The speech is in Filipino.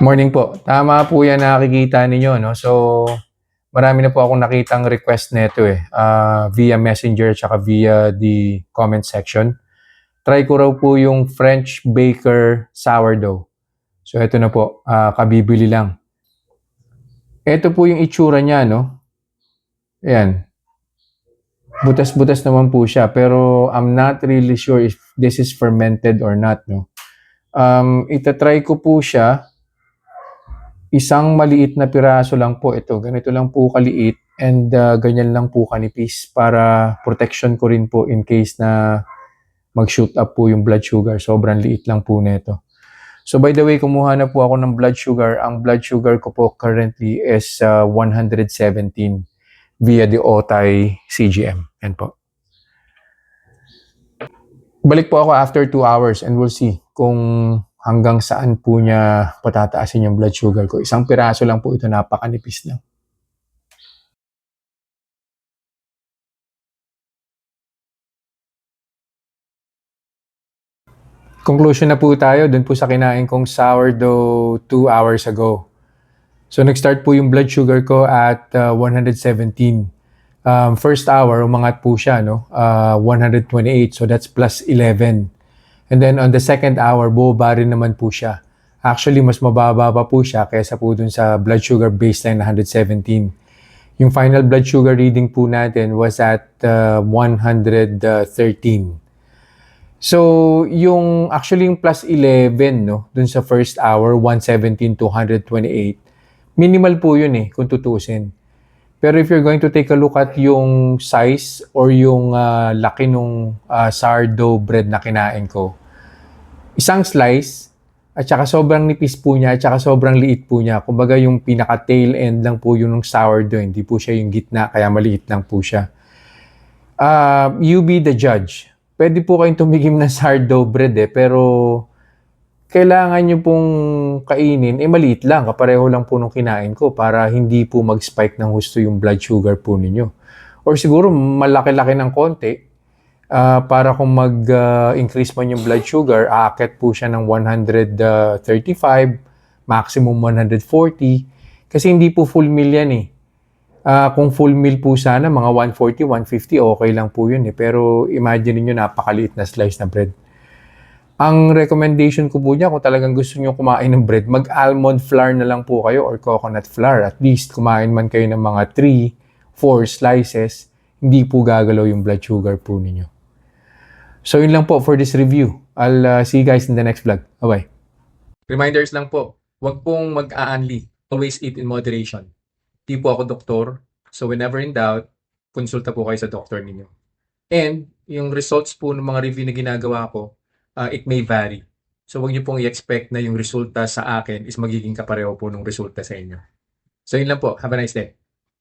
Morning po. Tama po yan na nakikita ninyo, no? So, marami na po akong nakitang request nito via Messenger tsaka via the comment section. Try ko raw po yung French Baker Sourdough. So, ito na po, kabibili lang. Ito po yung itsura niya, no? Ayan. Butas-butas naman po siya, pero I'm not really sure if this is fermented or not, no? Itatry ko po siya. Isang maliit na piraso lang po ito. Ganito lang po kaliit and ganyan lang po kanipis para protection ko rin po in case na mag-shoot up po yung blood sugar. Sobrang liit lang po nito. So by the way, kumuha na po ako ng blood sugar. Ang blood sugar ko po currently is 117 via the Otay CGM. Yan po. Balik po ako after 2 hours and we'll see kung hanggang saan po niya patataasin yung blood sugar ko. Isang piraso lang po ito, napakanipis lang. Conclusion na po tayo dun po sa kinain kong sourdough 2 hours ago. So nag-start po yung blood sugar ko at 117. First hour, umangat po siya, no? 128, so that's plus 11. And then on the second hour, bumaba rin naman po siya. Actually, mas mababa pa po siya kaysa po dun sa blood sugar baseline na 117. Yung final blood sugar reading po natin was at 113. So, yung actually yung plus 11, no, dun sa first hour, 117 to 128, minimal po yun kung tutusin. Pero if you're going to take a look at yung size or yung laki nung sourdough bread na kinain ko, isang slice, at saka sobrang nipis po niya, at saka sobrang liit po niya. Kumbaga yung pinaka-tail end lang po yung sourdough, hindi po siya yung gitna, kaya maliit lang po siya. You be the judge. Pwede po kayong tumigim ng sourdough bread pero kailangan nyo pong kainin, maliit lang, kapareho lang po nung kinain ko para hindi po mag-spike ng husto yung blood sugar po ninyo. Or siguro malaki-laki ng konti, para kung mag-increase man yung blood sugar, aakit po siya ng 135, maximum 140, kasi hindi po full meal yan kung full meal po sana, mga 140, 150, okay lang po yun Pero imagine niyo napakaliit na slice na bread. Ang recommendation ko po niya, kung talagang gusto niyo kumain ng bread, mag-almond flour na lang po kayo or coconut flour. At least kumain man kayo ng mga 3, 4 slices, hindi po gagalaw yung blood sugar po ninyo. So yun lang po for this review. I'll see you guys in the next vlog. Bye-bye. Reminders lang po, huwag pong mag-aanli. Always eat in moderation. Di po ako doktor, so whenever in doubt, konsulta po kayo sa doktor ninyo. And yung results po ng mga review na ginagawa ko, it may vary. So huwag niyo pong i-expect na yung resulta sa akin is magiging kapareho po ng resulta sa inyo. So yun lang po. Have a nice day.